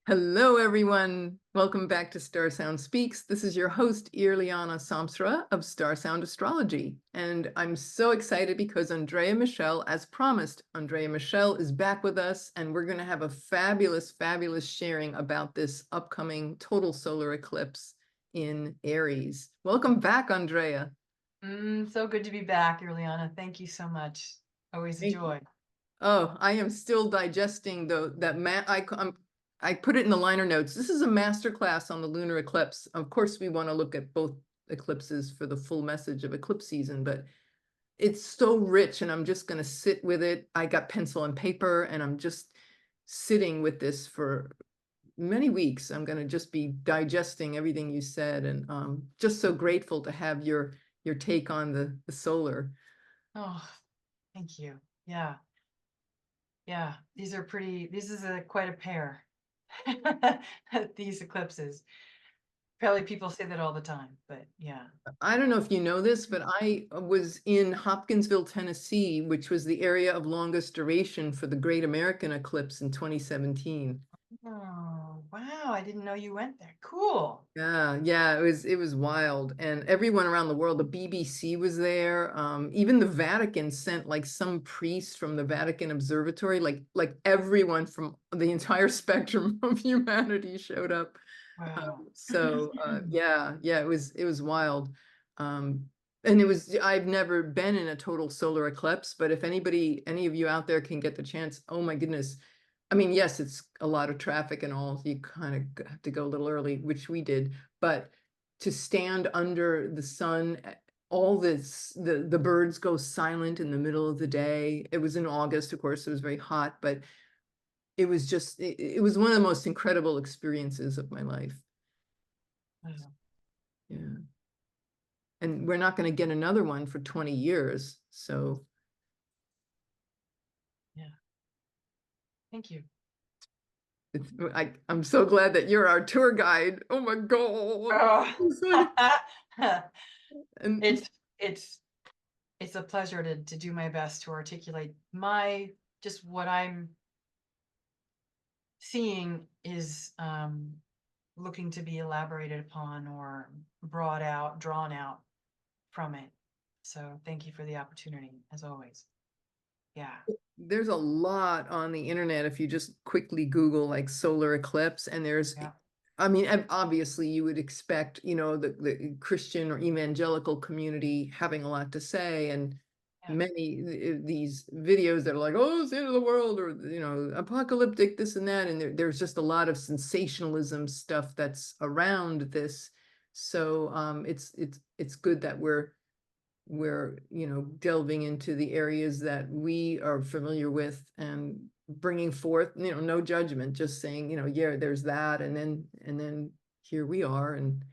Hello, everyone. Welcome back to StarSound Speaks. This is your host, Irlianna Samsara of StarSound Astrology. And I'm so excited because Andrea Michelle, as promised, Andrea Michelle is back with us, and we're going to have a fabulous, fabulous sharing about this upcoming total solar eclipse in Aries. Welcome back, Andrea. So good to be back, Irlianna. Thank you so much. Always a Thank you. joy. Oh, I am still digesting I put it in the liner notes. This is a master class on the lunar eclipse. Of course, we want to look at both eclipses for the full message of eclipse season, but it's so rich and I'm just going to sit with it. I got pencil and paper and I'm just sitting with this for many weeks. I'm going to just be digesting everything you said, and just so grateful to have your take on the solar. Oh, thank you. Yeah. Yeah. This is quite a pair. These eclipses. Probably people say that all the time, but yeah. I don't know if you know this, but I was in Hopkinsville, Tennessee, which was the area of longest duration for the Great American Eclipse in 2017. Oh, wow. I didn't know you went there. Cool. Yeah, it was wild. And everyone around the world, the BBC was there. Even the Vatican sent like some priest from the Vatican Observatory, like everyone from the entire spectrum of humanity showed up. Wow. Yeah, it was wild. Um, and I've never been in a total solar eclipse, but if any of you out there can get the chance, oh my goodness. I mean, yes, it's a lot of traffic and all, so you kind of have to go a little early, which we did, but to stand under the sun, all the birds go silent in the middle of the day. It was in August, of course, it was very hot, but it was one of the most incredible experiences of my life. Wow. Yeah. And we're not going to get another one for 20 years. So Yeah. Thank you. I'm so glad that you're our tour guide. Oh my God. Oh. It's like, and It's it's it's a pleasure to do my best to articulate just what I'm seeing is looking to be elaborated upon or drawn out from it. So thank you for the opportunity, as always. Yeah. there's a lot on the internet if you just quickly Google like solar eclipse, and Yeah. I mean, obviously you would expect, the Christian or evangelical community having a lot to say, and Yeah. many these videos that are like, oh, it's the end of the world, or apocalyptic, this and that, and there's just a lot of sensationalism stuff that's around this. So it's good that we're delving into the areas that we are familiar with and bringing forth, no judgment, just saying, yeah, there's that, and then here we are, and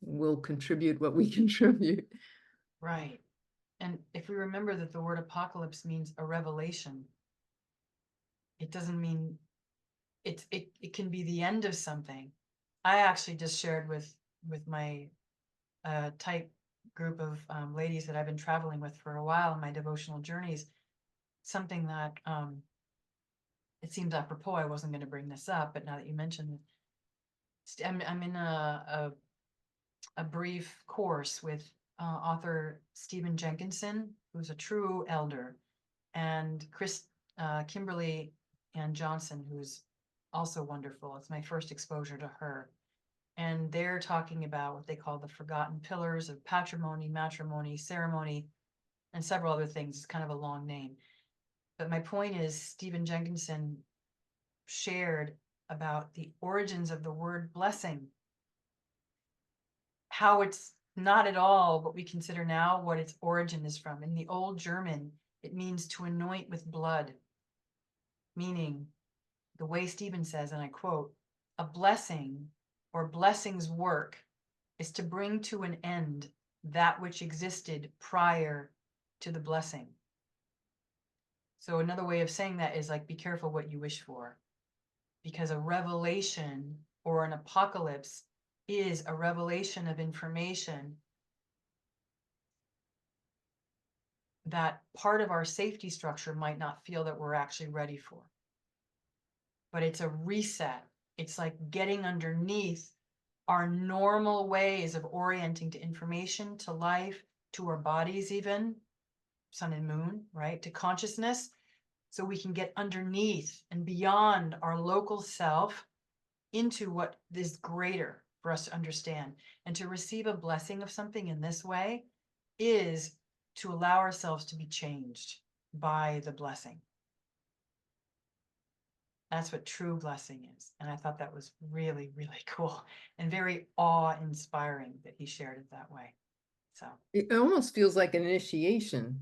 we'll contribute what we contribute. Right. And if we remember that the word apocalypse means a revelation, it doesn't mean it can be the end of something. I actually just shared with my tight group of ladies that I've been traveling with for a while in my devotional journeys, something that it seems apropos. I wasn't going to bring this up, but now that you mentioned it, I'm in a brief course with author Stephen Jenkinson, who's a true elder, and Kimberly Ann Johnson, who's also wonderful. It's my first exposure to her. And they're talking about what they call the forgotten pillars of patrimony, matrimony, ceremony, and several other things. It's kind of a long name. But my point is, Stephen Jenkinson shared about the origins of the word blessing, how it's not at all what we consider now what its origin is from. In the old German, it means to anoint with blood, meaning the way Stephen says, and I quote, a blessing or blessing's work is to bring to an end that which existed prior to the blessing. So another way of saying that is like, be careful what you wish for, because a revelation or an apocalypse is a revelation of information that part of our safety structure might not feel that we're actually ready for. But it's a reset. It's like getting underneath our normal ways of orienting to information, to life, to our bodies, even sun and moon, right? To consciousness. So we can get underneath and beyond our local self into what is greater for us to understand. And to receive a blessing of something in this way is to allow ourselves to be changed by the blessing. That's what true blessing is. And I thought that was really, really cool and very awe-inspiring that he shared it that way. So, It almost feels like an initiation.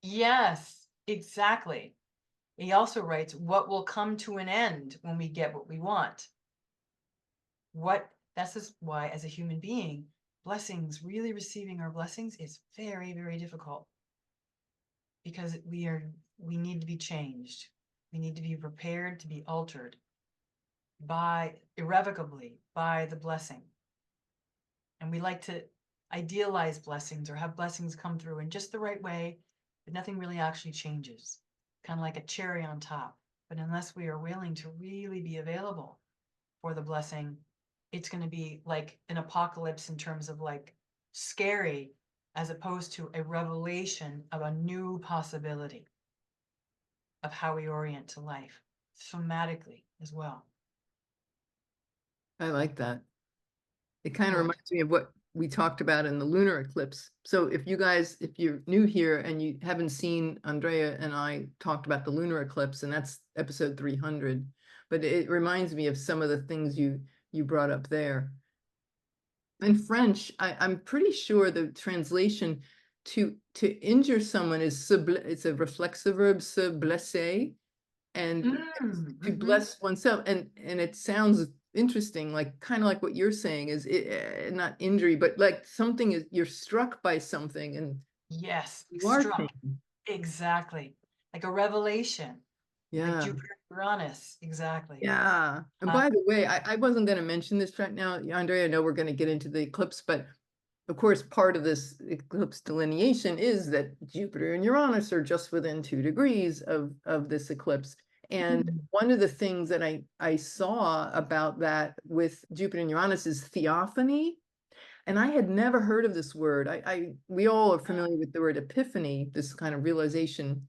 yes, exactly. He also writes, what will come to an end when we get what we want? This is why, as a human being, blessings, really receiving our blessings is very, very difficult, because we need to be changed. We need to be prepared to be altered irrevocably by the blessing. And we like to idealize blessings or have blessings come through in just the right way, but nothing really actually changes. Kind of like a cherry on top. But unless we are willing to really be available for the blessing, it's going to be like an apocalypse in terms of like scary, as opposed to a revelation of a new possibility of how we orient to life somatically as well. I like that. It kind of Good. reminds me of what we talked about in the lunar eclipse. So if you're new here and you haven't seen, Andrea and I talked about the lunar eclipse, and that's episode 300, but it reminds me of some of the things you brought up there. In French, I'm pretty sure the translation to injure someone is it's a reflexive verb, se blesser, and to bless oneself. And it sounds interesting, like kind of like what you're saying is not injury, but like something is, you're struck by something and Yes, you are struck. changed. Exactly. Like a revelation, like Yeah. Jupiter, Uranus. Exactly. Yeah. And Uh, by the way, I wasn't going to mention this right now, Andrea. I know we're going to get into the eclipse, but of course, part of this eclipse delineation is that Jupiter and Uranus are just within 2 degrees of this eclipse. And one of the things that I saw about that with Jupiter and Uranus is theophany. And I had never heard of this word. We all are familiar with the word epiphany, this kind of realization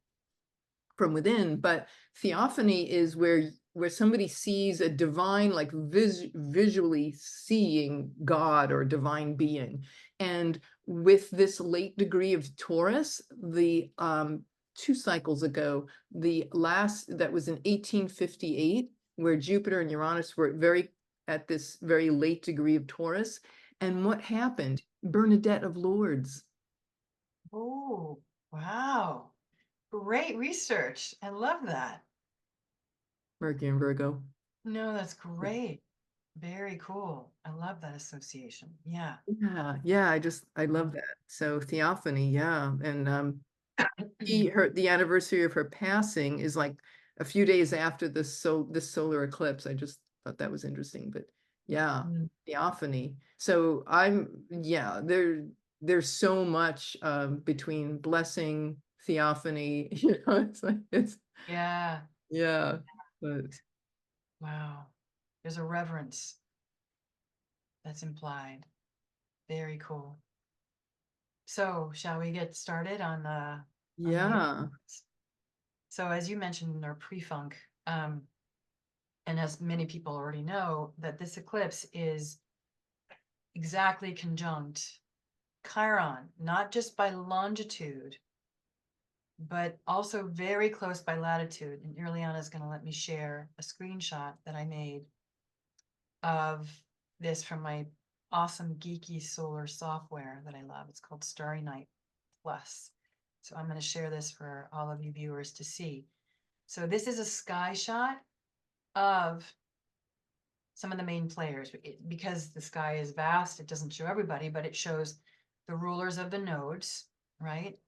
from within, but theophany is where somebody sees a divine, like visually seeing God or divine being. And with this late degree of Taurus, the 2 cycles ago, the last that was in 1858, where Jupiter and Uranus were at this very late degree of Taurus. And what happened? Bernadette of Lourdes. oh, wow. Great research. I love that. Mercury and Virgo. No, that's great. Very cool. I love that association. Yeah. Yeah, I love that. So theophany, yeah. And the anniversary of her passing is like a few days after this solar eclipse. I just thought that was interesting. But yeah, Mm, theophany. So yeah, there's so much between blessing, theophany, it's yeah. yeah. But Wow. There's a reverence that's implied. Very cool. So, shall we get started on the yeah. eclipse? So, as you mentioned in our pre-funk, and as many people already know, that this eclipse is exactly conjunct Chiron, not just by longitude, but also very close by latitude. And Irlianna is going to let me share a screenshot that I made of this from my awesome geeky solar software that I love. It's called Starry Night Plus. So I'm going to share this for all of you viewers to see. So this is a sky shot of some of the main players. Because the sky is vast, it doesn't show everybody, but it shows the rulers of the nodes, right?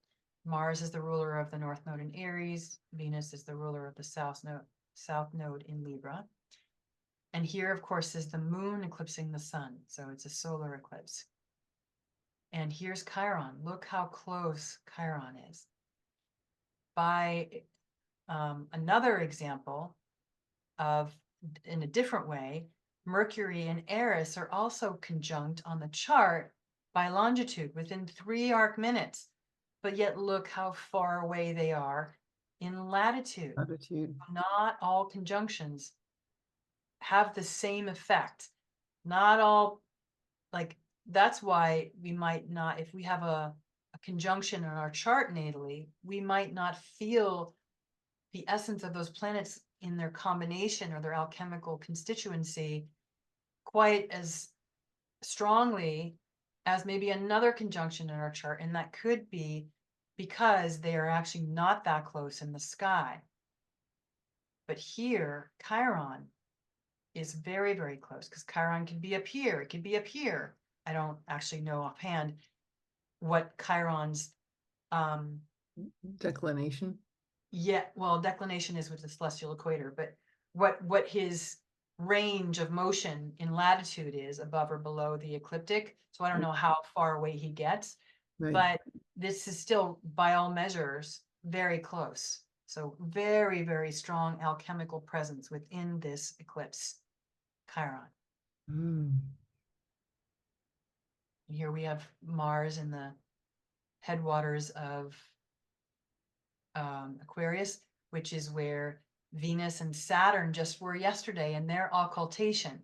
Mars is the ruler of the North Node in Aries. Venus is the ruler of the South Node in Libra. And here, of course, is the moon eclipsing the sun. So it's a solar eclipse. And here's Chiron. Look how close Chiron is. By another example of, in a different way, Mercury and Eris are also conjunct on the chart by longitude within 3 arc minutes, but yet look how far away they are in latitude. Attitude. Not all conjunctions have the same effect. Not all, like, that's why we might not, if we have a conjunction in our chart natally, we might not feel the essence of those planets in their combination or their alchemical constituency quite as strongly as maybe another conjunction in our chart. And that could be because they are actually not that close in the sky. But here, Chiron is very, very close, because Chiron can be up here, it can be up here. I don't actually know offhand what Chiron's Declination. yeah, well, declination is with the celestial equator, but what his range of motion in latitude is above or below the ecliptic. So I don't know how far away he gets, Right. but this is still by all measures very close. So very, very strong alchemical presence within this eclipse, Chiron. Mm. And here we have Mars in the headwaters of Aquarius, which is where Venus and Saturn just were yesterday in their occultation.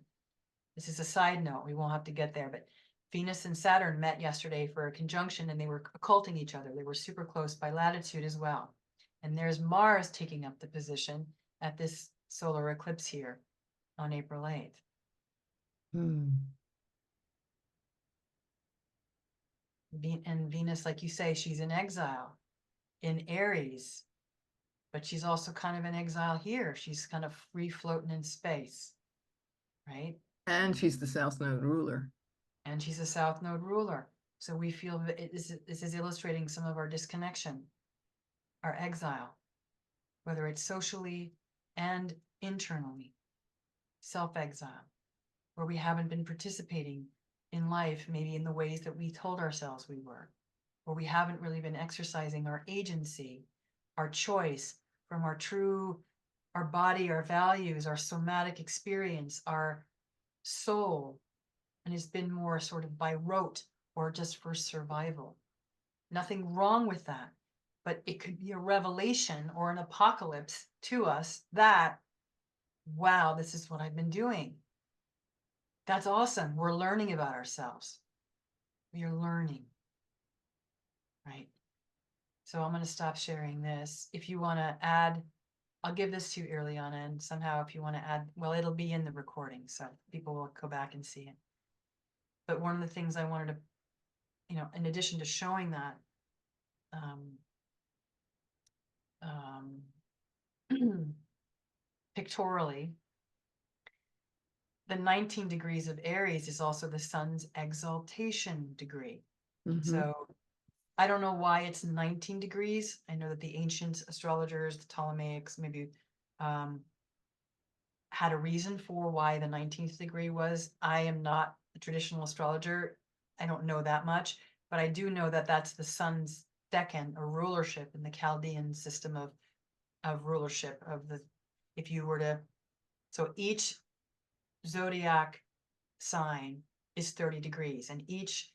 This is a side note, we won't have to get there, but Venus and Saturn met yesterday for a conjunction, and they were occulting each other. They were super close by latitude as well. And there's Mars taking up the position at this solar eclipse here on April 8th. Mm. And Venus, like you say, she's in exile in Aries, but she's also kind of in exile here. She's kind of free floating in space, right? And she's the South Node ruler. And she's a South Node ruler. So we feel that this is illustrating some of our disconnection, our exile, whether it's socially and internally, self-exile, where we haven't been participating in life, maybe in the ways that we told ourselves we were, where we haven't really been exercising our agency, our choice from our true, our body, our values, our somatic experience, our soul, and it's been more sort of by rote or just for survival. Nothing wrong with that, but it could be a revelation or an apocalypse to us that, wow, this is what I've been doing. That's awesome. We're learning about ourselves. We are learning, right? So I'm going to stop sharing this. If you want to add, I'll give this to you, Irlianna, and somehow if you want to add, well, it'll be in the recording, so people will go back and see it. But one of the things I wanted to, in addition to showing that, pictorially, the 19 degrees of Aries is also the sun's exaltation degree. So I don't know why it's 19 degrees. I know that the ancient astrologers, the Ptolemaics, maybe had a reason for why the 19th degree was. I am not a traditional astrologer. I don't know that much, but I do know that that's the sun's decan or rulership in the Chaldean system of rulership of the, if you were to, so each zodiac sign is 30 degrees, and each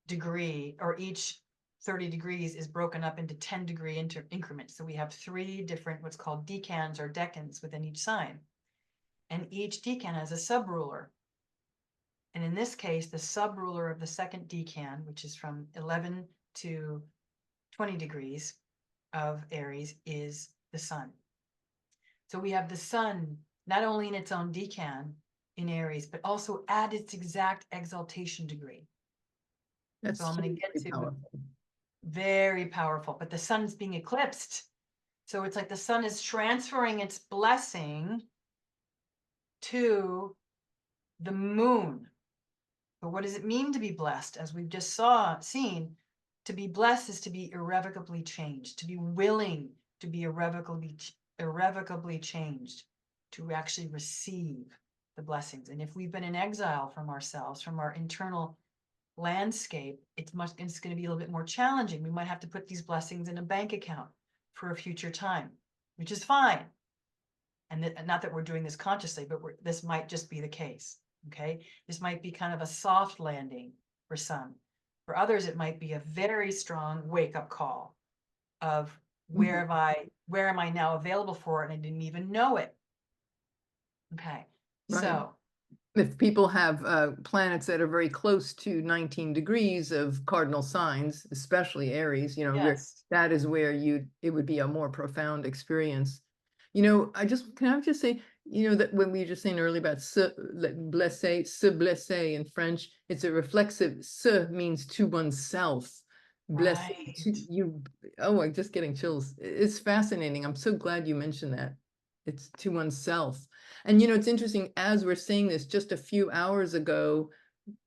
degree or each 30 degrees is broken up into 10-degree increments. So we have 3 different what's called decans or decans within each sign. And each decan has a sub-ruler. And in this case, the sub-ruler of the second decan, which is from 11 to 20 degrees of Aries, is the sun. So we have the sun not only in its own decan in Aries, but also at its exact exaltation degree. That's so I'm going to get to powerful. Very powerful, but the sun's being eclipsed. So it's like the sun is transferring its blessing to the moon. But what does it mean to be blessed? As we've just seen, to be blessed is to be irrevocably changed, to be willing to be irrevocably changed, to actually receive the blessings. And if we've been in exile from ourselves, from our internal landscape, it's going to be a little bit more challenging. We might have to put these blessings in a bank account for a future time, which is fine. and not that we're doing this consciously, but this might just be the case. Okay, this might be kind of a soft landing for some. For others, it might be a very strong wake up call of where am I now available for it, and I didn't even know it. Okay, Right. so If people have planets that are very close to 19 degrees of cardinal signs, especially Aries, yes, that is where it would be a more profound experience. Can I just say, that when we were just saying earlier about se blesser in French, it's a reflexive, se means to oneself. Bless right. to you. Oh, I'm just getting chills. It's fascinating. I'm so glad you mentioned that. It's to oneself. And it's interesting, as we're saying this, just a few hours ago,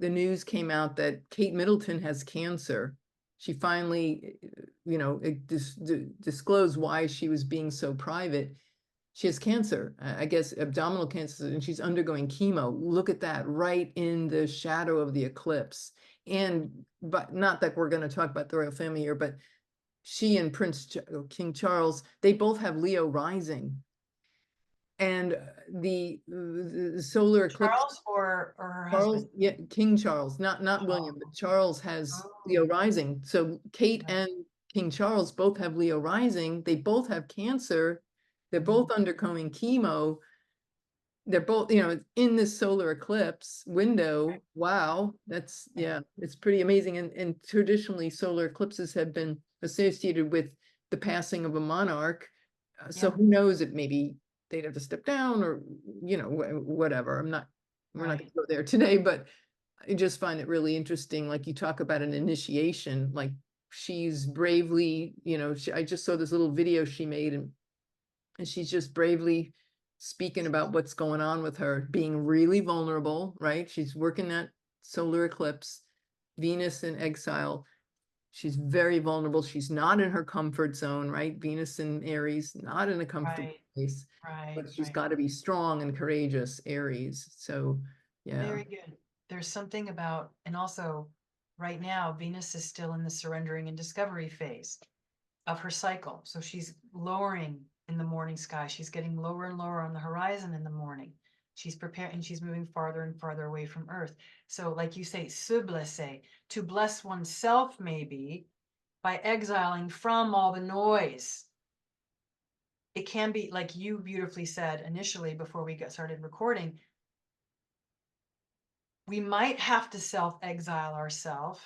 the news came out that Kate Middleton has cancer. She finally, disclosed why she was being so private. She has cancer, I guess abdominal cancer, and she's undergoing chemo. Look at that, right in the shadow of the eclipse. But not that we're going to talk about the royal family here, but she and King Charles, they both have Leo rising. And the solar eclipse, Charles or her Charles, husband? yeah, King Charles, not William, Oh, but Charles has Leo oh, rising. So Kate right. and King Charles both have Leo rising. They both have cancer. They're both undergoing chemo. They're both, in this solar eclipse window. Wow, it's pretty amazing. And traditionally, solar eclipses have been associated with the passing of a monarch. So Yeah, who knows if maybe they'd have to step down or, whatever. We're not going right. to go there today, but I just find it really interesting. Like you talk about an initiation, like she's bravely, I just saw this little video she made, and she's just bravely speaking about what's going on with her, being really vulnerable, right? She's working that solar eclipse, Venus in exile. She's very vulnerable. She's not in her comfort zone, right? Venus in Aries, not in a comfortable Right, place, right, but she's right. got to be strong and courageous, Aries. So, yeah. Very good. There's something about, and also right now, Venus is still in the surrendering and discovery phase of her cycle. So she's lowering in the morning sky. She's getting lower and lower on the horizon in the morning. She's preparing, she's moving farther and farther away from Earth. So, like you say, se blesser, to bless oneself, maybe by exiling from all the noise. It can be, like you beautifully said initially before we got started recording, we might have to self-exile ourselves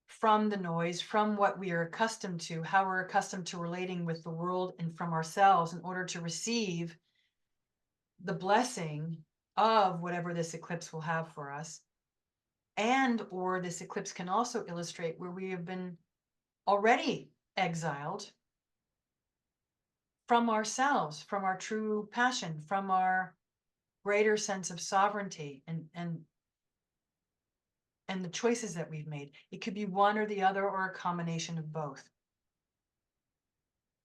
from the noise, from what we are accustomed to, how we're accustomed to relating with the world and from ourselves in order to receive the blessing of whatever this eclipse will have for us. And or this eclipse can also illustrate where we have been already exiled from ourselves, from our true passion, from our greater sense of sovereignty and the choices that we've made. It could be one or the other or a combination of both.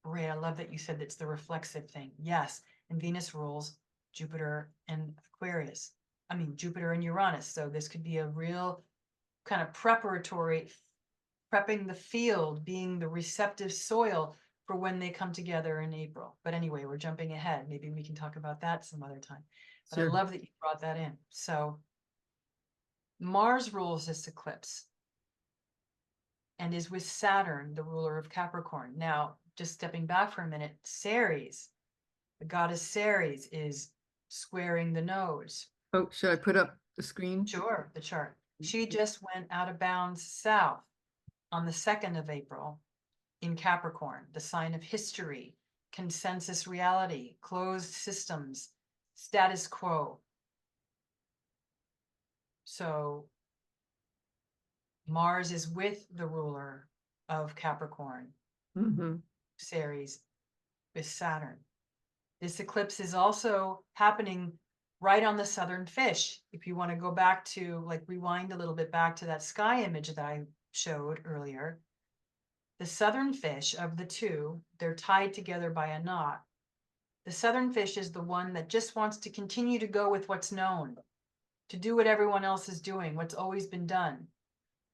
Great. I love that you said that's the reflexive thing. Yes. And Venus rules Jupiter and Aquarius. I mean, Jupiter and Uranus. So this could be a real kind of preparatory, prepping the field, being the receptive soil for when they come together in April. But anyway, we're jumping ahead. Maybe we can talk about that some other time. But I Sure. love that you brought that in. So Mars rules this eclipse and is with Saturn, the ruler of Capricorn. Now, just stepping back for a minute, Ceres, the goddess Ceres, is squaring the nodes. Oh, should I put up the screen? Sure, the chart. She just went out of bounds south on the 2nd of April in Capricorn, the sign of history, consensus reality, closed systems, status quo. So Mars is with the ruler of Capricorn, Mm-hmm. Ceres, with Saturn. This eclipse is also happening right on the southern fish. If you want to go back to, like, rewind a little bit back to that sky image that I showed earlier, the southern fish of the two, they're tied together by a knot. The southern fish is the one that just wants to continue to go with what's known, to do what everyone else is doing, what's always been done,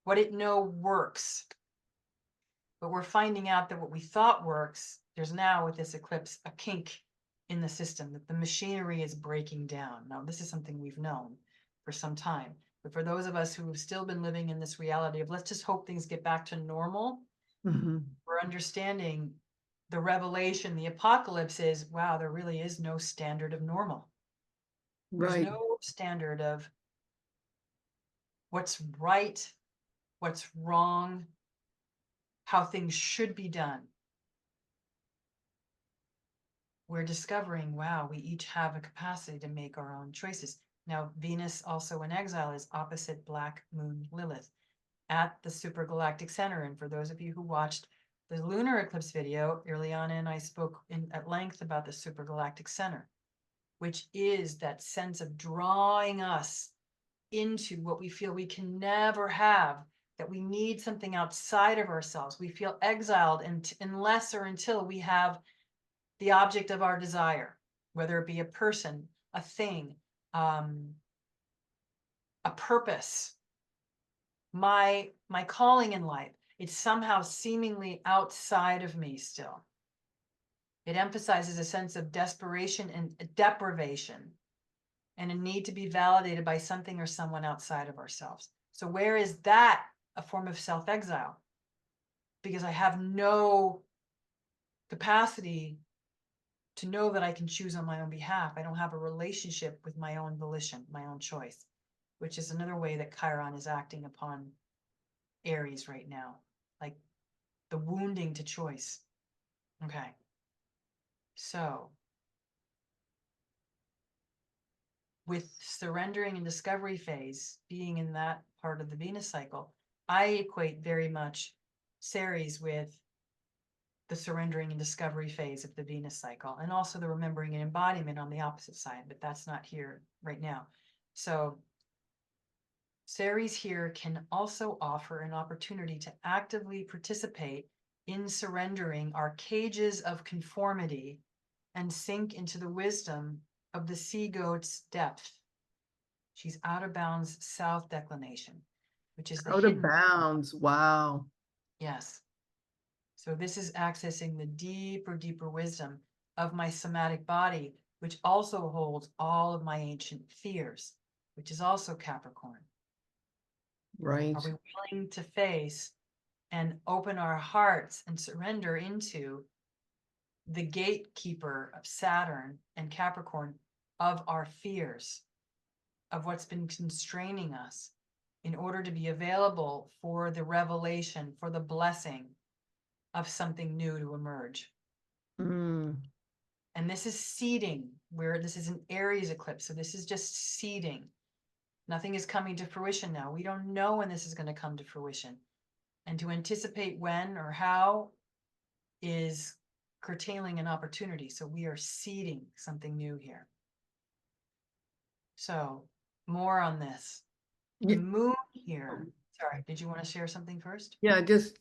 what it knows works. But we're finding out that what we thought works, there's now with this eclipse a kink in the system, that the machinery is breaking down. Now, this is something we've known for some time, but for those of us who have still been living in this reality of let's just hope things get back to normal, we're understanding the revelation, the apocalypse is, wow, there really is no standard of normal. There's Right. no standard of what's right, what's wrong, how things should be done. We're discovering, wow, we each have a capacity to make our own choices. Now, Venus also in exile is opposite Black Moon Lilith at the supergalactic center. And for those of you who watched the lunar eclipse video, Irlianna and I spoke at length about the supergalactic center, which is that sense of drawing us into what we feel we can never have, that we need something outside of ourselves. We feel exiled unless or until we have the object of our desire, whether it be a person, a thing, a purpose, my calling in life. It's somehow seemingly outside of me still. It emphasizes a sense of desperation and deprivation and a need to be validated by something or someone outside of ourselves. So where is that a form of self-exile? Because I have no capacity to know that I can choose on my own behalf. I don't have a relationship with my own volition, my own choice, which is another way that Chiron is acting upon Aries right now, like the wounding to choice. Okay. So with surrendering and discovery phase being in that part of the Venus cycle, I equate very much Ceres with the surrendering and discovery phase of the Venus cycle, and also the remembering and embodiment on the opposite side, but that's not here right now. So Ceres here can also offer an opportunity to actively participate in surrendering our cages of conformity and sink into the wisdom of the sea goat's depth. She's out of bounds south declination, which is the Out of hidden. bounds. Wow. Yes. So this is accessing the deeper wisdom of my somatic body, which also holds all of my ancient fears, which is also Capricorn. Right. Are we willing to face and open our hearts and surrender into the gatekeeper of Saturn and Capricorn of our fears, of what's been constraining us, in order to be available for the revelation, for the blessing of something new to emerge? Mm. And this is seeding, where this is an Aries eclipse. So this is just seeding. Nothing is coming to fruition now. We don't know when this is going to come to fruition. And to anticipate when or how is curtailing an opportunity. So we are seeding something new here. So more on this. The Yeah. moon here. Sorry, did you want to share something first? Yeah, just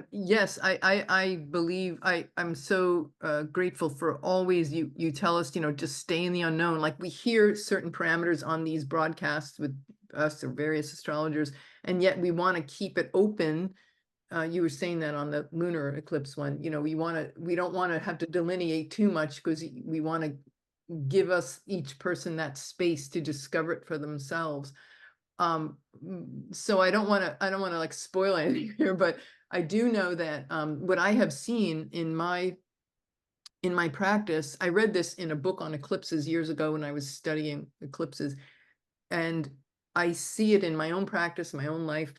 yes, I believe I'm so grateful for always you tell us, just stay in the unknown. Like we hear certain parameters on these broadcasts with us or various astrologers, and yet we want to keep it open. You were saying that on the lunar eclipse one, we don't want to have to delineate too much because we want to give us each person that space to discover it for themselves. So I don't want to like spoil anything here, but I do know that what I have seen in my practice, I read this in a book on eclipses years ago when I was studying eclipses, and I see it in my own practice, my own life.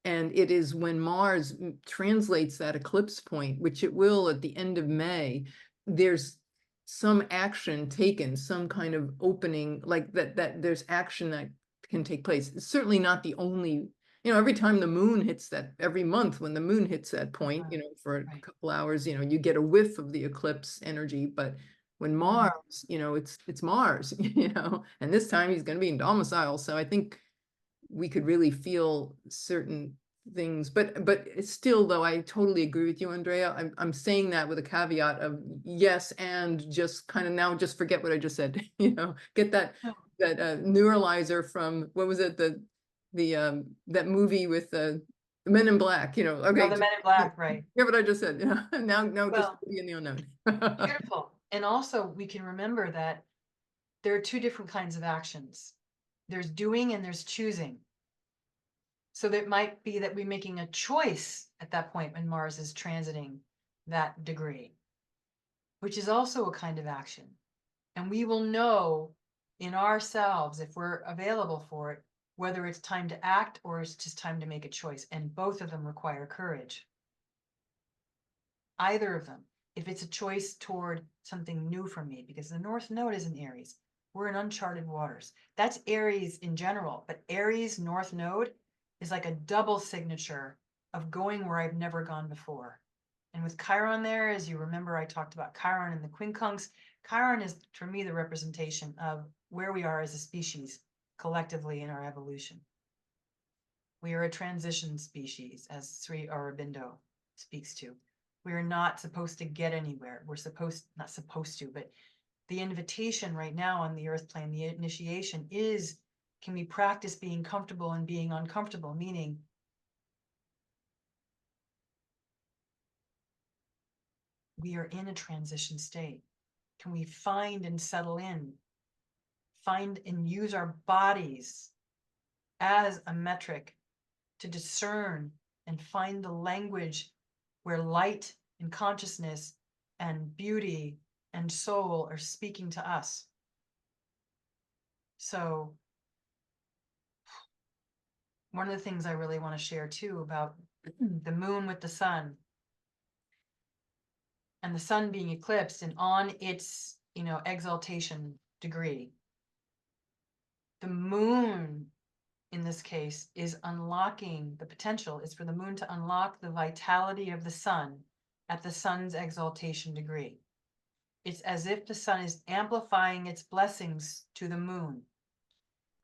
And it is when Mars translates that eclipse point, which it will at the end of May, there's some action taken, some kind of opening, like that there's action that can take place. It's certainly not the only, every time the moon hits that, every month when the moon hits that point, for a couple hours, you get a whiff of the eclipse energy. But when Mars, it's Mars, and this time he's going to be in domicile. So I think we could really feel certain things, but it's still, though, I totally agree with you, Andrea. I'm saying that with a caveat of yes, and just kind of now just forget what I just said, get that neuralizer from, what was it, that movie with the Men in Black, okay. Oh, the Men in Black, right. Yeah, what I just said, now just Well, be in the unknown. beautiful. And also we can remember that there are two different kinds of actions. There's doing and there's choosing. So that might be that we're making a choice at that point when Mars is transiting that degree, which is also a kind of action. And we will know in ourselves, if we're available for it, whether it's time to act or it's just time to make a choice. And both of them require courage. Either of them. If it's a choice toward something new for me, because the North Node is in Aries. We're in uncharted waters. That's Aries in general, but Aries North Node is like a double signature of going where I've never gone before. And with Chiron there, as you remember, I talked about Chiron and the quincunx. Chiron is, for me, the representation of where we are as a species collectively in our evolution. We are a transition species, as Sri Aurobindo speaks to. We are not supposed to get anywhere. We're not supposed to, but the invitation right now on the earth plane, the initiation is, can we practice being comfortable and being uncomfortable? Meaning, we are in a transition state. Can we find and settle in? Find and use our bodies as a metric to discern and find the language where light and consciousness and beauty and soul are speaking to us. So one of the things I really want to share too about the moon with the sun and the sun being eclipsed and on its, exaltation degree. The moon in this case is unlocking the potential is for the moon to unlock the vitality of the sun at the sun's exaltation degree. It's as if the sun is amplifying its blessings to the moon,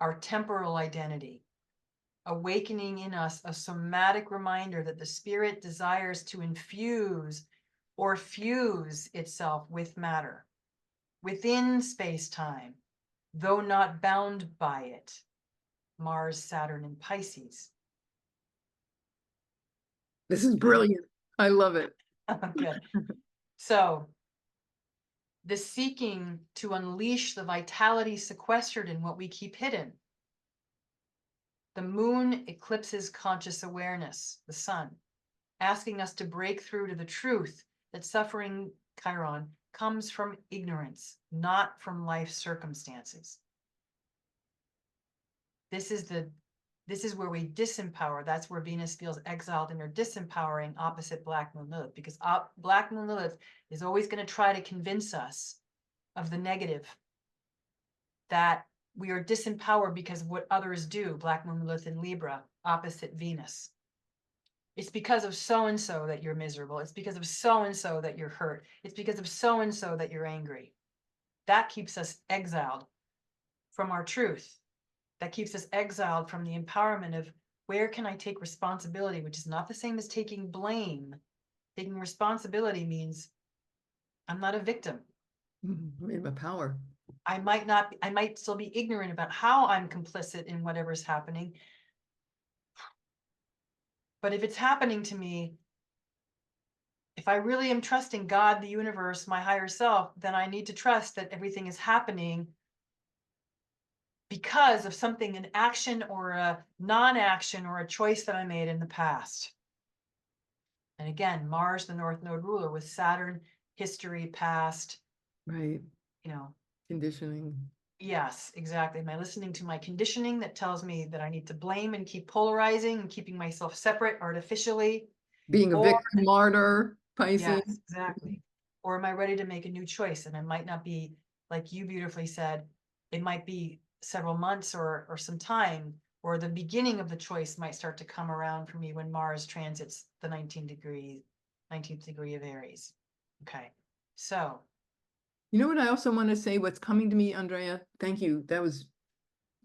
our temporal identity, awakening in us a somatic reminder that the spirit desires to infuse or fuse itself with matter within space-time, though not bound by it. Mars, Saturn, and Pisces. This is brilliant. I love it. Good. So the seeking to unleash the vitality sequestered in what we keep hidden. The moon eclipses conscious awareness, the sun, asking us to break through to the truth that suffering, Chiron, comes from ignorance, not from life circumstances. This is where we disempower. That's where Venus feels exiled in her disempowering opposite Black Moon Lilith, because Black Moon Lilith is always going to try to convince us of the negative, that we are disempowered because of what others do. Black Moon Lilith in Libra, opposite Venus. It's because of so-and-so that you're miserable. It's because of so-and-so that you're hurt. It's because of so-and-so that you're angry. That keeps us exiled from our truth. That keeps us exiled from the empowerment of where can I take responsibility, which is not the same as taking blame. Taking responsibility means I'm not a victim. I have a power. I might still be ignorant about how I'm complicit in whatever's happening. But if it's happening to me, if I really am trusting God, the universe, my higher self, then I need to trust that everything is happening because of something, an action or a non-action or a choice that I made in the past. And again, Mars, the North Node ruler, with Saturn, history, past, Right. Conditioning. Yes, exactly. Am I listening to my conditioning that tells me that I need to blame and keep polarizing and keeping myself separate artificially? Being a Or, victim, martyr, Pisces. yes, exactly. Or am I ready to make a new choice? And it might not be, like you beautifully said, it might be several months or some time, or the beginning of the choice might start to come around for me when Mars transits the 19th degree of Aries. Okay, so. You know what I also want to say, what's coming to me, Andrea? Thank you. That was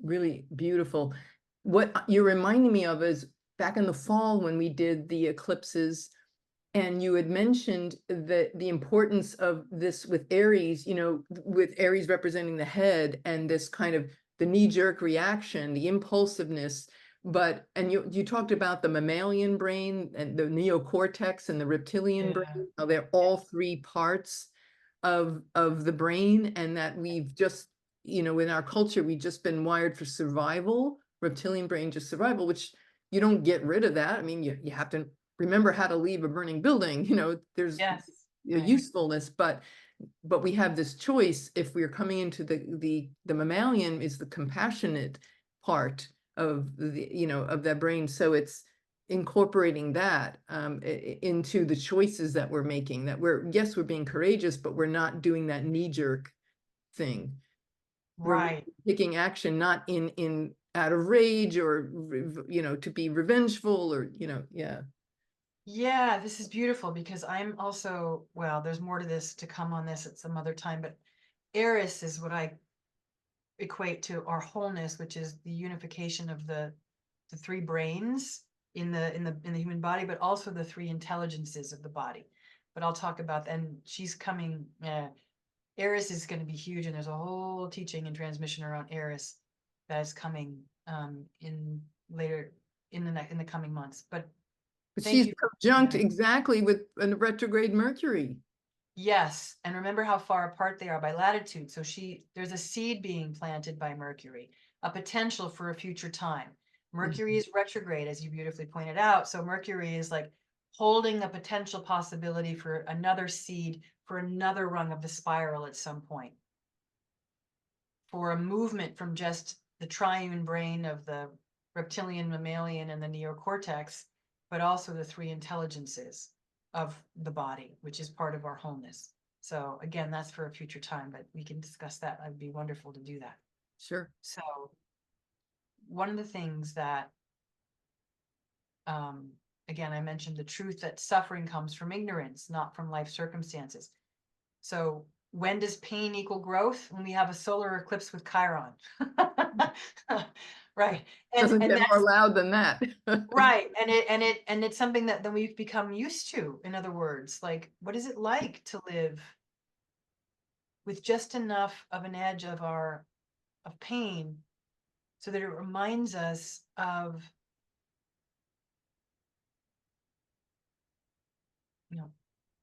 really beautiful. What you're reminding me of is back in the fall when we did the eclipses, and you had mentioned the importance of this with Aries, with Aries representing the head and this kind of the knee-jerk reaction, the impulsiveness. And you talked about the mammalian brain and the neocortex and the reptilian brain, how they're all three parts of the brain, and that we've just, you know, in our culture, we've just been wired for survival, reptilian brain, just survival, which you don't get rid of that. I mean, you have to remember how to leave a burning building, you know, there's Yes. a Right. usefulness, but we have this choice. If we're coming into the mammalian is the compassionate part of the, you know, of that brain. So it's incorporating that into the choices that we're making, that we're, yes, we're being courageous, but we're not doing that knee-jerk thing. We're Right. taking action, not in out of rage or, you know, to be revengeful or, you know, yeah. Yeah, this is beautiful because I'm also, well, there's more to this to come on this at some other time, but Eris is what I equate to our wholeness, which is the unification of the three brains in the human body, but also the three intelligences of the body. But I'll talk about, and she's coming, Eris is going to be huge, and there's a whole teaching and transmission around Eris that is coming in later in the coming months. But But thank she's you. conjunct exactly with a retrograde Mercury. Yes, and remember how far apart they are by latitude. So there's a seed being planted by Mercury, a potential for a future time. Mercury is retrograde, as you beautifully pointed out. So Mercury is like holding a potential possibility for another seed, for another rung of the spiral at some point, for a movement from just the triune brain of the reptilian, mammalian, and the neocortex, but also the three intelligences of the body, which is part of our wholeness. So again, that's for a future time, but we can discuss that. It'd be wonderful to do that. Sure. So one of the things that, again, I mentioned the truth that suffering comes from ignorance, not from life circumstances. So when does pain equal growth? When we have a solar eclipse with Chiron. Right. Doesn't And get more that's loud than that. right. And it's something that then we've become used to. In other words, like, what is it like to live with just enough of an edge of pain so that it reminds us of, you know,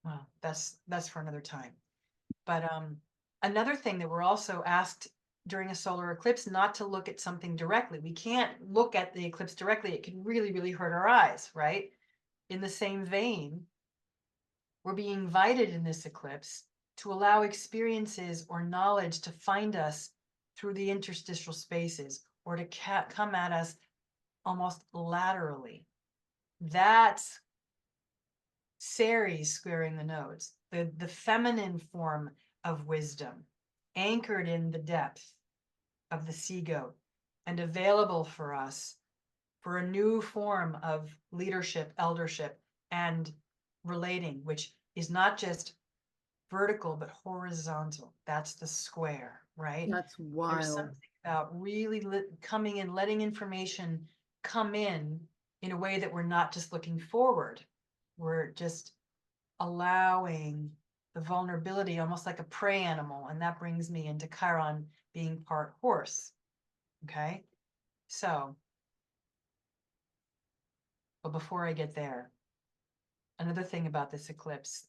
well, that's for another time. But another thing that we're also asked during a solar eclipse, not to look at something directly. We can't look at the eclipse directly. It can really, really hurt our eyes, right? In the same vein, we're being invited in this eclipse to allow experiences or knowledge to find us through the interstitial spaces, or to come at us almost laterally. That's Ceres squaring the nodes, the feminine form of wisdom, anchored in the depth of the sea goat and available for us for a new form of leadership, eldership, and relating, which is not just vertical, but horizontal. That's the square, right? That's There's wild. something about really coming in, letting information come in a way that we're not just looking forward. We're just allowing the vulnerability, almost like a prey animal. And that brings me into Chiron being part horse. Okay. So, but before I get there, another thing about this eclipse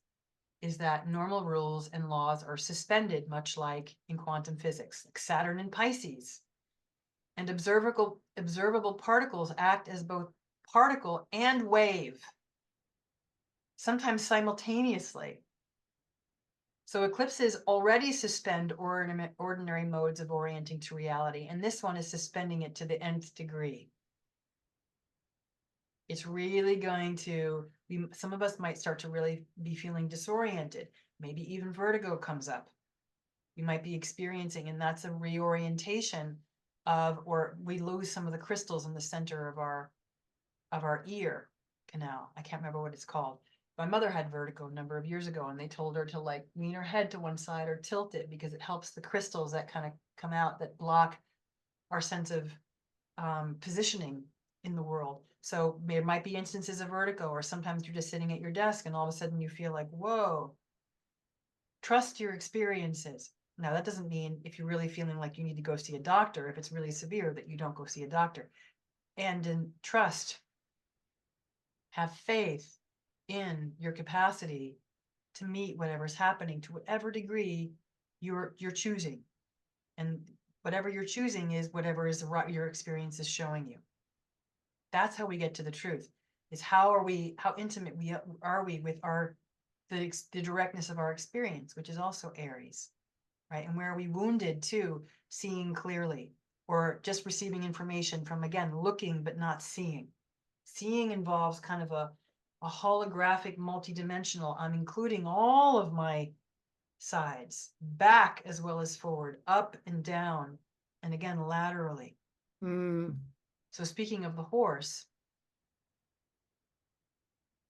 is that normal rules and laws are suspended, much like in quantum physics, like Saturn in Pisces. And observable particles act as both particle and wave, sometimes simultaneously. So eclipses already suspend ordinary modes of orienting to reality, and this one is suspending it to the nth degree. It's really going to be, some of us might start to really be feeling disoriented. Maybe even vertigo comes up. You might be experiencing, and that's a reorientation of, or we lose some of the crystals in the center of our ear canal. I can't remember what it's called. My mother had vertigo a number of years ago, and they told her to like lean her head to one side or tilt it because it helps the crystals that kind of come out that block our sense of positioning in the world. So there might be instances of vertigo, or sometimes you're just sitting at your desk and all of a sudden you feel like, whoa, trust your experiences. Now, that doesn't mean if you're really feeling like you need to go see a doctor, if it's really severe, that you don't go see a doctor. And in trust, have faith in your capacity to meet whatever's happening to whatever degree you're choosing. And whatever you're choosing is whatever is your experience is showing you. That's how we get to the truth. Is how intimate are we with the directness of our experience, which is also Aries, right? And where are we wounded too, seeing clearly, or just receiving information from, again, looking but not seeing. Seeing involves kind of a holographic, multidimensional. I'm including all of my sides, back as well as forward, up and down, and again, laterally. So speaking of the horse,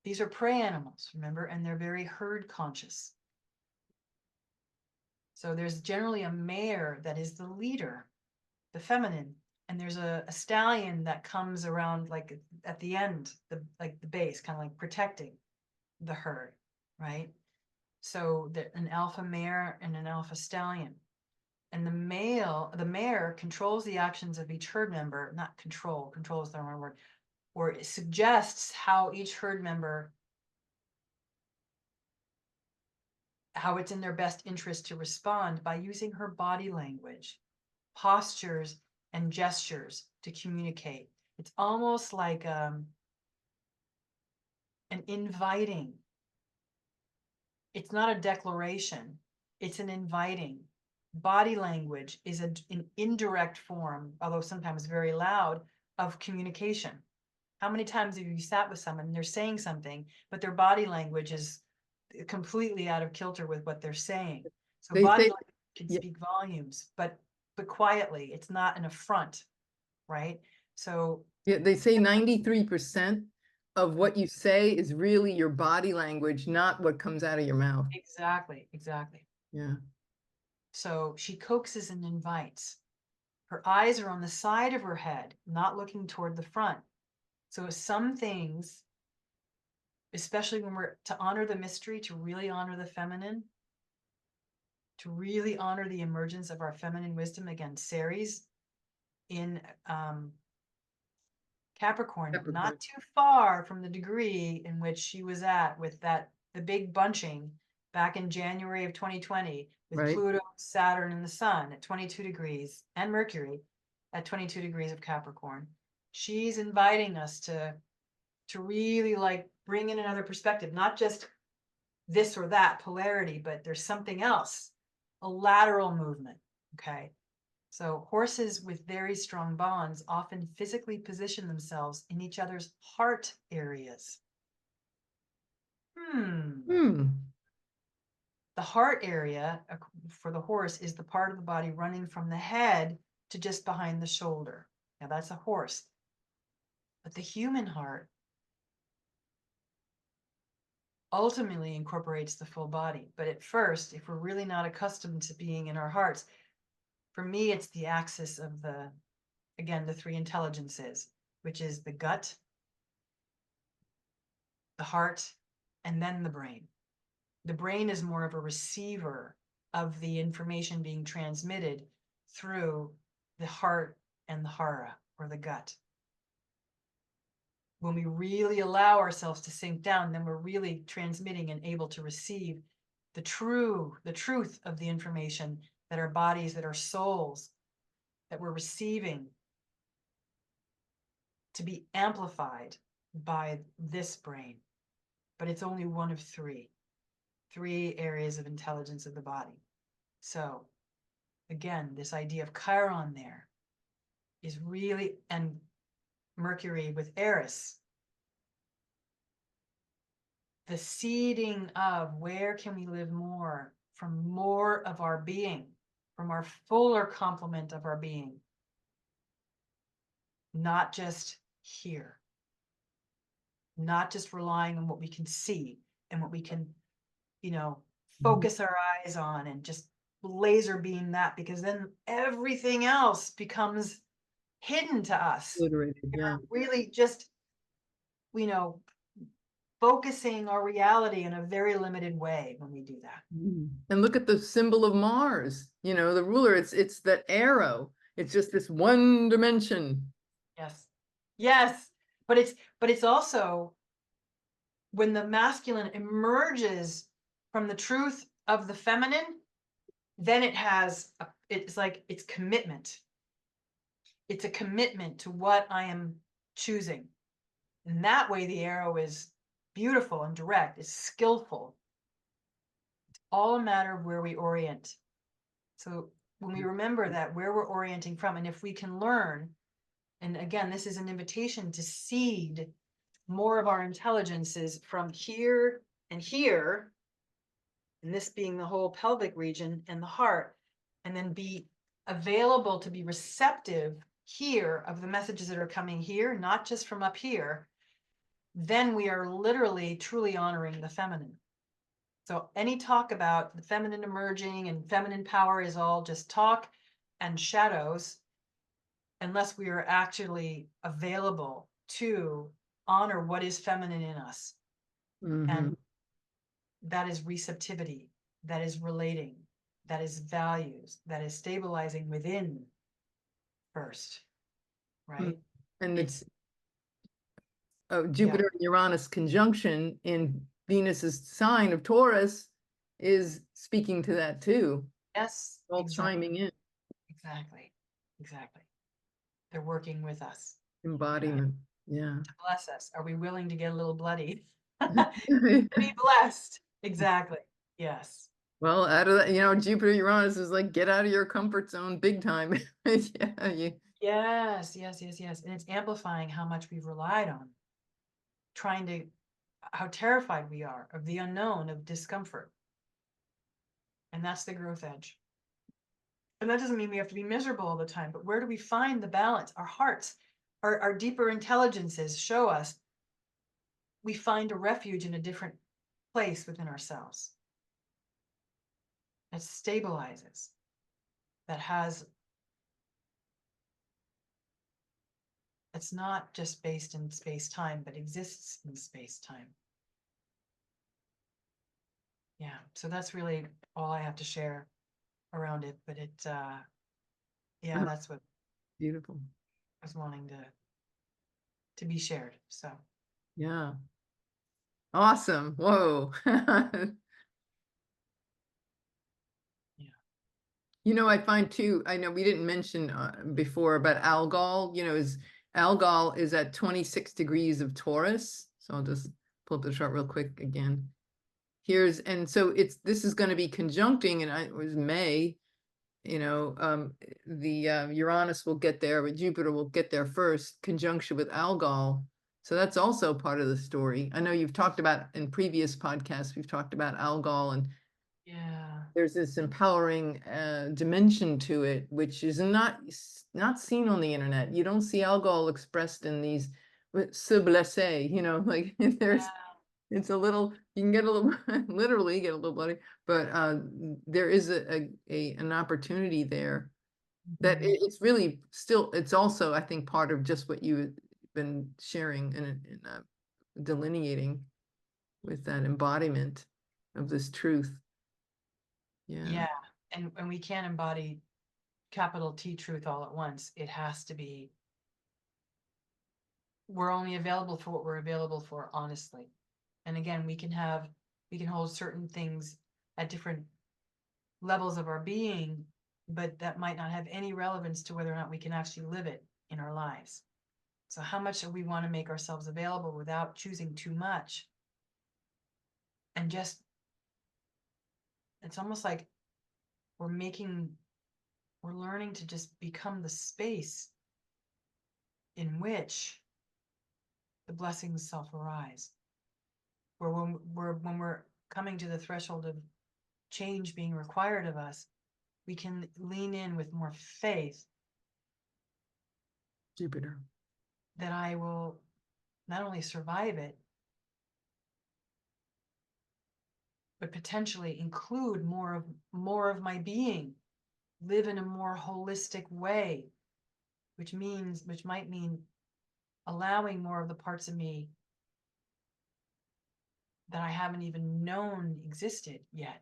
these are prey animals, remember, and they're very herd conscious. So there's generally a mare that is the leader, the feminine, and there's a stallion that comes around like at the end, like the base, kind of like protecting the herd, right? So an alpha mare and an alpha stallion. And the mare controls the actions of each herd member, not control is the wrong word, or it suggests how each herd member, how it's in their best interest to respond by using her body language, postures, and gestures to communicate. It's almost like an inviting. It's not a declaration, it's an inviting. Body language is an indirect form, although sometimes very loud, of communication. How many times have you sat with someone and they're saying something, but their body language is completely out of kilter with what they're saying? So body language can speak volumes, but quietly. It's not an affront, right? So yeah, they say 93% of what you say is really your body language, not what comes out of your mouth. Exactly. Yeah. So she coaxes and invites. Her eyes are on the side of her head, not looking toward the front. So some things, especially when we're to honor the mystery, to really honor the feminine, to really honor the emergence of our feminine wisdom, again, Ceres in Capricorn, not too far from the degree in which she was at with the big bunching back in January of 2020 with Pluto, Saturn, and the Sun at 22 degrees, and Mercury at 22 degrees of Capricorn. She's inviting us to really like bring in another perspective, not just this or that polarity, but there's something else, a lateral movement. Okay. So horses with very strong bonds often physically position themselves in each other's heart areas. The heart area for the horse is the part of the body running from the head to just behind the shoulder. Now that's a horse. But the human heart ultimately incorporates the full body. But at first, if we're really not accustomed to being in our hearts, for me, it's the axis of the three intelligences, which is the gut, the heart, and then the brain. The brain is more of a receiver of the information being transmitted through the heart and the hara, or the gut. When we really allow ourselves to sink down, then we're really transmitting and able to receive the truth of the information that our bodies, that our souls, that we're receiving to be amplified by this brain. But it's only one of three areas of intelligence of the body. So again, this idea of Chiron there is really, and Mercury with Eris, the seeding of where can we live more from more of our being, from our fuller complement of our being, not just here, not just relying on what we can see and what we can, focus our eyes on and just laser beam that, because then everything else becomes hidden to us. Yeah. Really just, focusing our reality in a very limited way when we do that. And look at the symbol of Mars, the ruler, it's that arrow. It's just this one dimension. Yes. But it's also when the masculine emerges from the truth of the feminine, then it's like it's commitment. It's a commitment to what I am choosing. And that way the arrow is beautiful and direct, it's skillful. It's all a matter of where we orient. So when we remember that, where we're orienting from, and if we can learn, and again, this is an invitation to seed more of our intelligences from here and here, and this being the whole pelvic region and the heart, and then be available to be receptive here of the messages that are coming here, not just from up here, then we are literally truly honoring the feminine. So any talk about the feminine emerging and feminine power is all just talk and shadows, unless we are actually available to honor what is feminine in us. And that is receptivity, that is relating, that is values, that is stabilizing within first, right? And it's Yeah. Jupiter and Uranus conjunction in Venus's sign of Taurus is speaking to that too. Yes, All exactly. chiming in. Exactly. They're working with us. Embodiment. Yeah. To bless us. Are we willing to get a little bloody? To be blessed. Exactly. Yes. Well, out of that, Jupiter Uranus is like, get out of your comfort zone big time. Yeah. Yes. And it's amplifying how much we've relied on, how terrified we are of the unknown, of discomfort. And that's the growth edge. And that doesn't mean we have to be miserable all the time, but where do we find the balance? Our hearts, our deeper intelligences show us we find a refuge in a different place within ourselves that stabilizes, it's not just based in space-time, but exists in space-time. Yeah, so that's really all I have to share around it, but that's what Beautiful. I was wanting to be shared. So Yeah. Awesome. Whoa. I find too, I know we didn't mention before, but Algol, Algol is at 26 degrees of Taurus. So I'll just pull up the chart real quick again. So this is going to be conjuncting, and it was May, the Uranus will get there, but Jupiter will get there first, conjunction with Algol. So that's also part of the story. I know you've talked about in previous podcasts, we've talked about Algol, and there's this empowering dimension to it, which is not seen on the internet. You don't see Algol expressed in these se blesse, like it's a little, you can get a little, literally get a little bloody, but there is an opportunity there that it's really still, it's also, I think, part of just what you've been sharing and delineating with that embodiment of this truth. Yeah. And we can't embody capital T truth all at once. It has to be, we're only available for what we're available for, honestly. And again, we can hold certain things at different levels of our being, but that might not have any relevance to whether or not we can actually live it in our lives. So how much do we want to make ourselves available without choosing too much? And just, it's almost like we're learning to just become the space in which the blessings self-arise. Where when we're coming to the threshold of change being required of us, we can lean in with more faith Jupiter. That I will not only survive it, but potentially include more of my being, live in a more holistic way, which might mean allowing more of the parts of me that I haven't even known existed yet.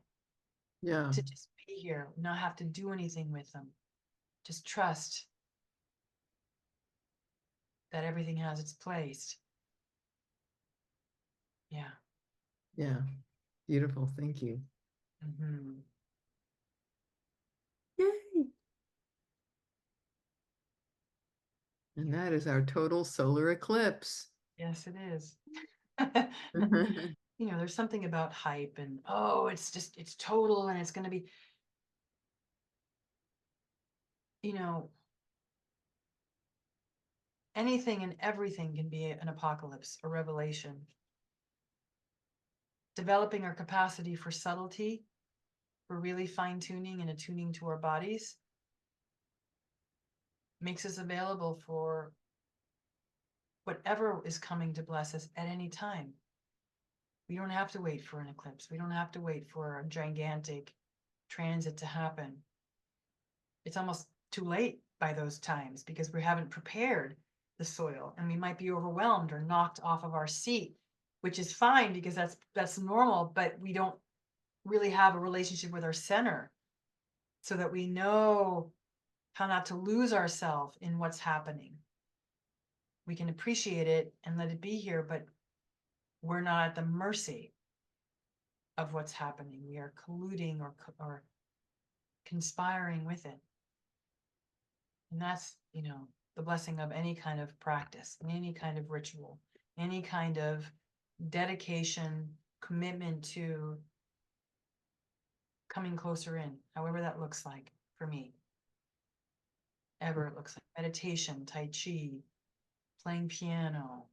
Yeah. To just be here, not have to do anything with them. Just trust that everything has its place. Yeah. Yeah. Beautiful. Thank you. Mhm. Yay. And that is our total solar eclipse. Yes, it is. You know, there's something about hype and, oh, it's total and it's going to be, you know, anything and everything can be an apocalypse, a revelation. Developing our capacity for subtlety, for really fine tuning and attuning to our bodies, makes us available for whatever is coming to bless us at any time. We don't have to wait for an eclipse. We don't have to wait for a gigantic transit to happen. It's almost too late by those times because we haven't prepared the soil and we might be overwhelmed or knocked off of our seat, which is fine because that's normal, but we don't really have a relationship with our center so that we know how not to lose ourselves in what's happening. We can appreciate it and let it be here, but we're not at the mercy of what's happening. We are colluding or conspiring with it. And that's, you know, the blessing of any kind of practice, any kind of ritual, any kind of dedication, commitment to coming closer in, however that looks like for me. Ever it looks like meditation, Tai Chi, playing piano,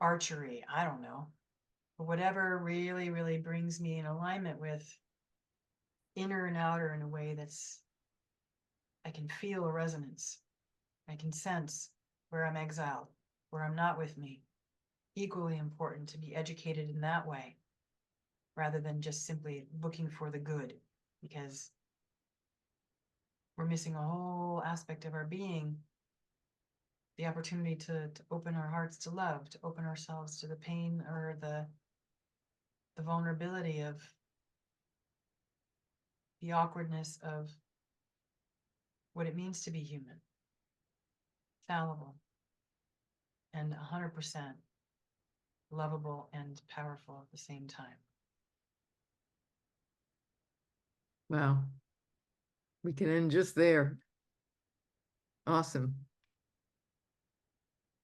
archery, I don't know. But whatever really, really brings me in alignment with inner and outer in a way that's, I can feel a resonance. I can sense where I'm exiled, where I'm not with me. Equally important to be educated in that way rather than just simply looking for the good, because we're missing a whole aspect of our being, the opportunity to open our hearts to love, to open ourselves to the pain or the vulnerability of the awkwardness of what it means to be human, fallible, and 100% lovable and powerful at the same time. Wow. We can end just there. Awesome.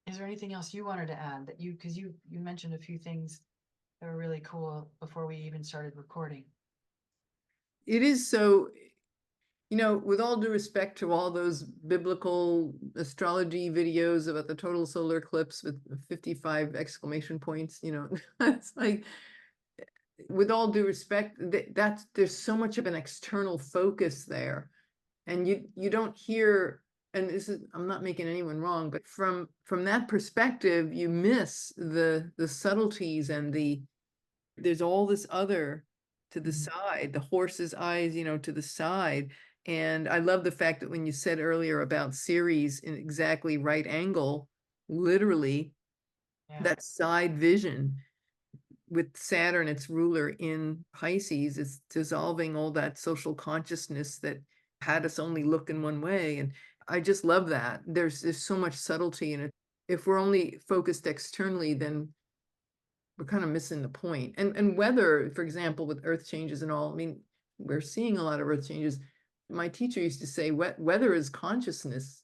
Is there anything else you wanted to add that because you mentioned a few things that were really cool before we even started recording? It is so, you know, with all due respect to all those biblical astrology videos about the total solar eclipse with 55 exclamation points, you know, it's like, with all due respect, that's there's so much of an external focus there. And you don't hear, and this is, I'm not making anyone wrong, but from that perspective, you miss the subtleties and there's all this other to the side, the horse's eyes, you know, to the side. And I love the fact that when you said earlier about Ceres in exactly right angle, literally, Yeah. that side vision with Saturn, its ruler in Pisces, is dissolving all that social consciousness that had us only look in one way. And I just love that. There's so much subtlety in it. If we're only focused externally, then we're kind of missing the point. And weather, for example, with earth changes and all, I mean, we're seeing a lot of earth changes. My teacher used to say, weather is consciousness.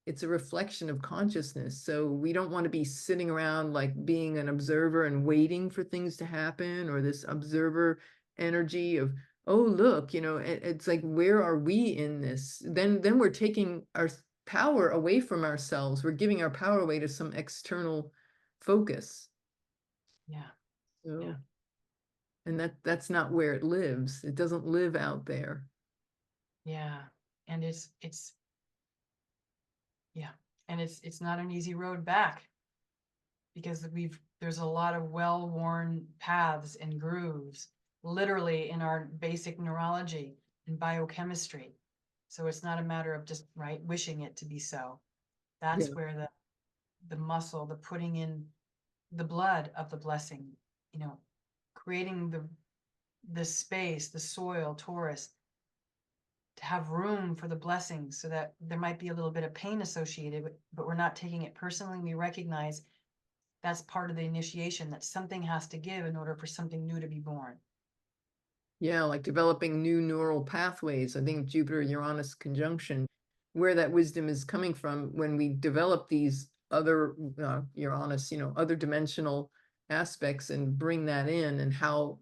It's a reflection of consciousness. So we don't want to be sitting around like being an observer and waiting for things to happen, or this observer energy of, oh, look, you know, it's like, where are we in this? Then we're taking our power away from ourselves. We're giving our power away to some external focus. Yeah. So, Yeah. and that's not where it lives. It doesn't live out there. Yeah. And it's yeah. And it's not an easy road back because there's a lot of well-worn paths and grooves literally in our basic neurology and biochemistry. So it's not a matter of just wishing it to be so. Yeah. That's where the muscle, the putting in the blood of the blessing, you know, creating the space, the soil, Taurus, to have room for the blessings so that there might be a little bit of pain associated with, but we're not taking it personally. We recognize that's part of the initiation, that something has to give in order for something new to be born. Yeah, like developing new neural pathways. I think Jupiter-Uranus conjunction, where that wisdom is coming from when we develop these other Uranus, other dimensional aspects and bring that in, and how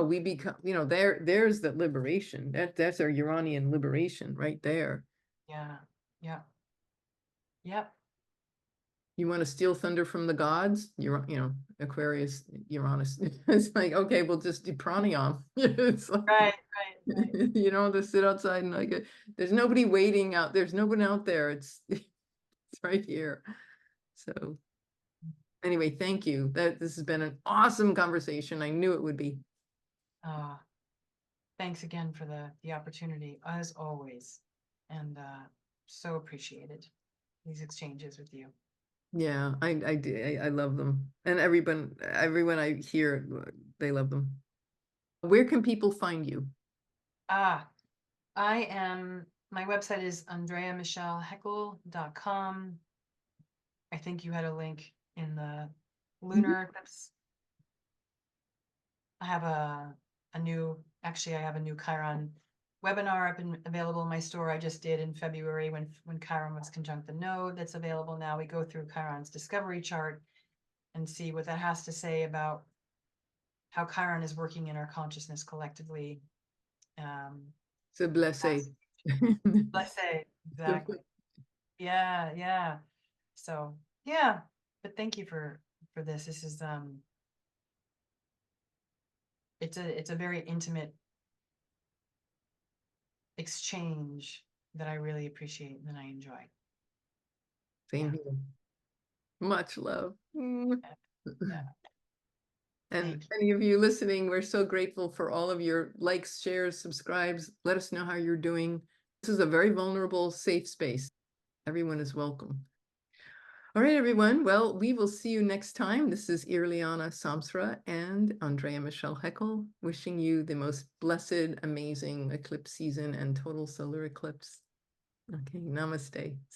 we become, there's the liberation. That's our Uranian liberation right there. Yeah. Yeah. Yep. You want to steal thunder from the gods? Aquarius, Uranus. It's like, okay, we'll just do pranayama. It's like, Right. Right. you don't have to sit outside and like, there's nobody waiting out. There's no one out there. It's right here. So anyway, thank you. This has been an awesome conversation. I knew it would be. Thanks again for the opportunity, as always, and so appreciated these exchanges with you. Yeah, I do. I love them. And everyone I hear, they love them. Where can people find you? My website is andreamichellehaeckel.com. I think you had a link in the lunar eclipse. I have a new Chiron webinar up and available in my store. I just did in February when Chiron was conjunct the node. That's available now. We go through Chiron's discovery chart and see what that has to say about how Chiron is working in our consciousness collectively. So blessé. Let's say exactly. Yeah, yeah. So yeah, but thank you for this. This is it's a very intimate exchange that I really appreciate and I enjoy. Same Yeah. here. Much love. Yeah. And any of you listening, we're so grateful for all of your likes, shares, subscribes. Let us know how you're doing. This is a very vulnerable, safe space. Everyone is welcome. All right, everyone. Well, we will see you next time. This is Irlianna Samsara and Andrea Michelle Haeckel wishing you the most blessed, amazing eclipse season and total solar eclipse. Okay, namaste.